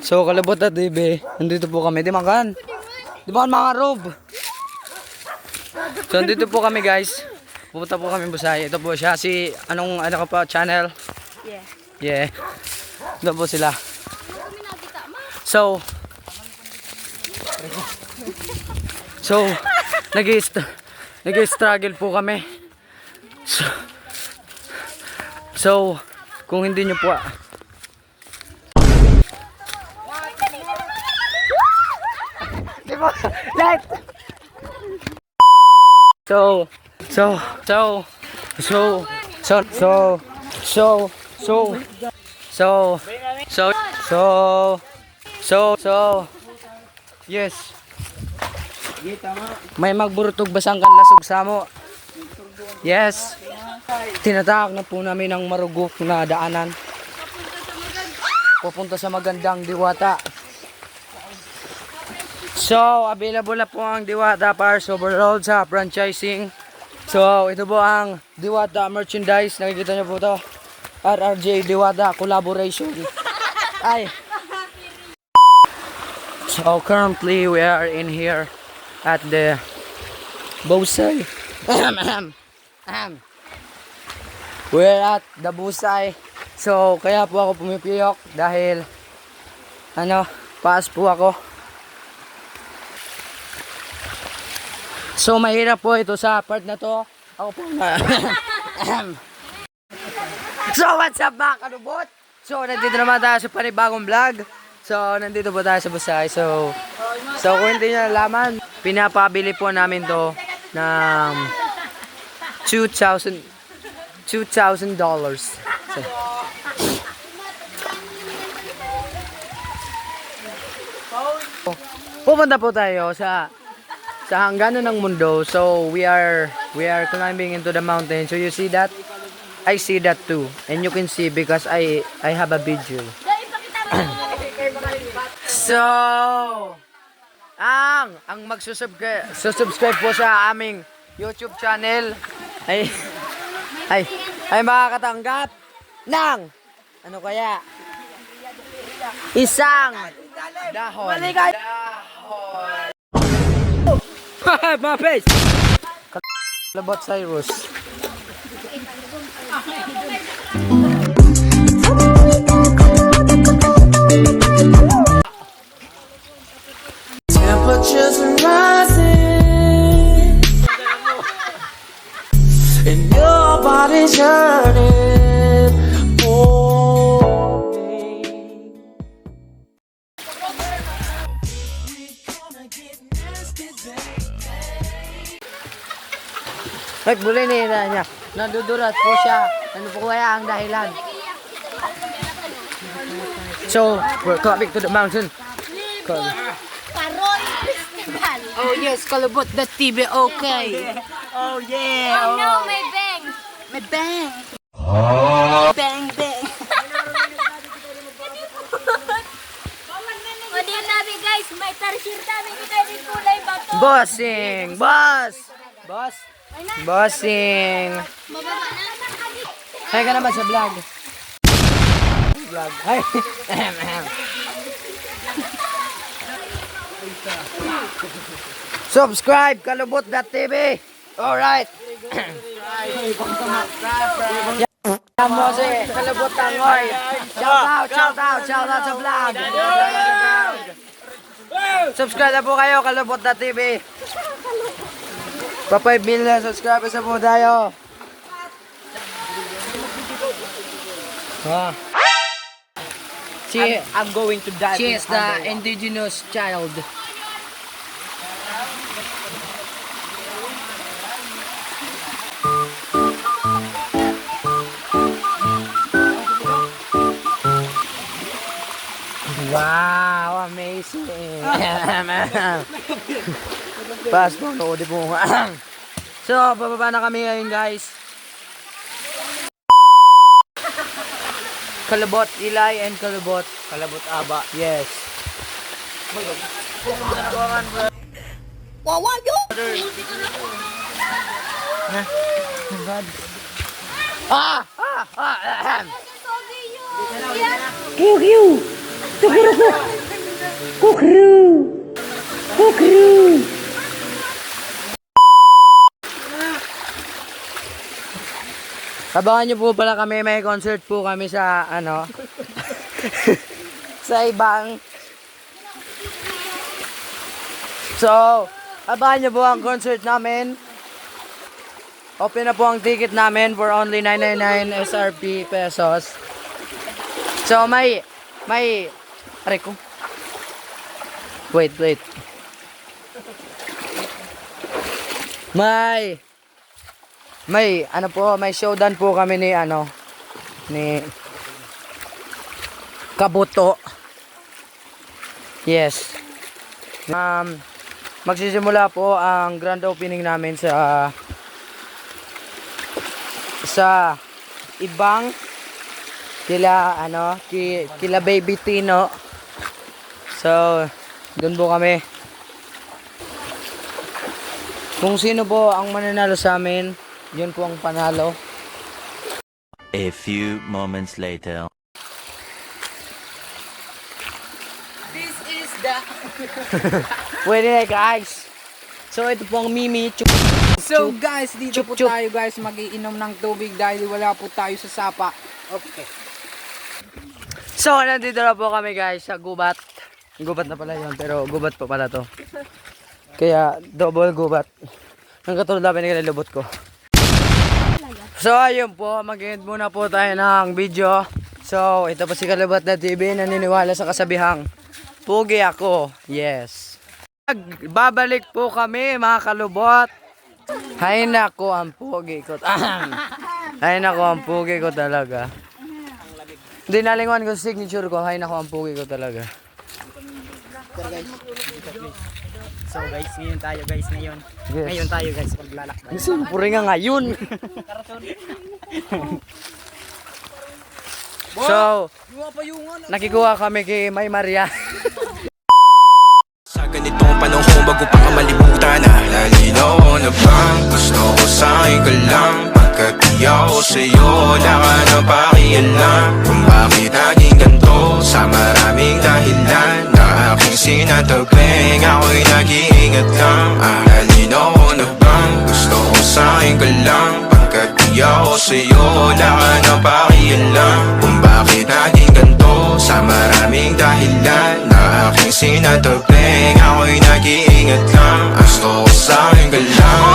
So, Kalabot at TV, nandito po kami. Di makan. Di ba mga rob? So, nandito po kami guys. Pupunta po kami Busay. Ito po siya. Si, ano ka pa, channel? Yeah. Yeah. Ito po sila. So, nag-struggle po kami. So, kung hindi nyo po Light. So yes. May magburutog basang kanlasog sa mo. Yes. Tinatahak na po namin ang marugok na daanan. Pupunta sa magandang Diwata. So, available na po ang Diwata Parts overall sa franchising. So, ito po ang Diwata merchandise. Nakikita nyo po ito. RRJ Diwata collaboration. Ay. So, currently we are in here at the Busay. We're at the Busay. So, kaya po ako pumipiyok dahil paas po ako. So mahirap po ito sa part na to. Ako po So what's up mga kalubot? So nandito naman tayo sa panibagong vlog. So nandito po tayo sa Busay. So kung hindi nyo nalaman, pinapabili po namin to ng $2,000. So, pupunta po tayo sa hangganan ng mundo. So we are climbing into the mountain. So you see that? I see that too. And you can see because I have a video. So ang magsusubscribe po sa aming YouTube channel ay makakatanggap ng ano kaya? Isang dahon. My face! Kalabot Cyrus. Temperatures are rising and your body's hurting for me. Ay, bulay na niya. Nadudurat po siya. Ano po kaya ang dahilan? So, we're coming to the mountain. Paroy Festival. Oh yes, Kalabot the TV, okay. Oh yeah! Oh no, may bang. May bang. Bang, bang. O di nabi guys, may tarshir kami kita di kulay bato. Bossing! Bossing! Bababa na. Hay ka naman sa vlog. Hay. Subscribe Kalabot.tv. Alright. Yan mo si Kalabot Tangoy. Shout out sa vlog. Subscribe na po kayo Kalabot.tv. Pa 5 million subscribers na po tayo. I'm going to dive. She is the indigenous child. Wow, amazing. Pas po, di po. So, bababa na kami ngayon guys. Kalabot Ilay and Kalabot Aba. Yes. Wawayo. God. Pew pew. Abangan nyo po pala kami, may concert po kami sa ano sa ibang. So, abangan nyo po ang concert namin. Open na po ang ticket namin for only 999 SRP pesos. So, may aray ko. Wait. May showdown po kami ni Kabuto. Yes. Magsisimula po ang grand opening namin sa ibang kila Baby Tino. So, doon po kami. Kung sino po ang mananalo sa amin, yun po ang panalo. A few moments later. This is the pwede na guys. So ito po ang Mimi. So guys, dito po Chup. tayo guys magiinom ng tubig dahil wala po tayo sa sapa. Okay. So nandito na po kami guys sa gubat. Gubat na pala yun, pero gubat pa pala to. Kaya double gubat. Ang katulad namin nilalabot ko. So ayun po, mag-end muna po tayo ng video. So ito po si Kalabat na TV, naniniwala sa kasabihang pugi ako. Yes. Babalik po kami mga kalubot. Hay nako ang pugi ko. Hay nako ang pugi ko talaga. Hindi nalingon ko sa signature ko. Hay nako ang pugi ko talaga. So guys, ngayon tayo guys. Yes. Ngayon tayo guys paglalakbay. Siyempre nga ngayon. So, nakikuha kami kay May Maria. Sa ganitong panahon bago pa ka malimutan na nalinaw na bang gusto ko sa'yo ka lang pagkat di ako sa'yo wala ka na pakialam kung bakit naging ganito sa maraming dahilan na aking sinatabing ako'y nag-iingat lang nalinaw na bang gusto ko sa'yo ka lang pagkat di ako sa'yo wala ka na pakialam kung bakit naging ganito sa maraming dahilan na aking sinatabing ako'y nag-iingat lang gusto ko sa'yo ka lang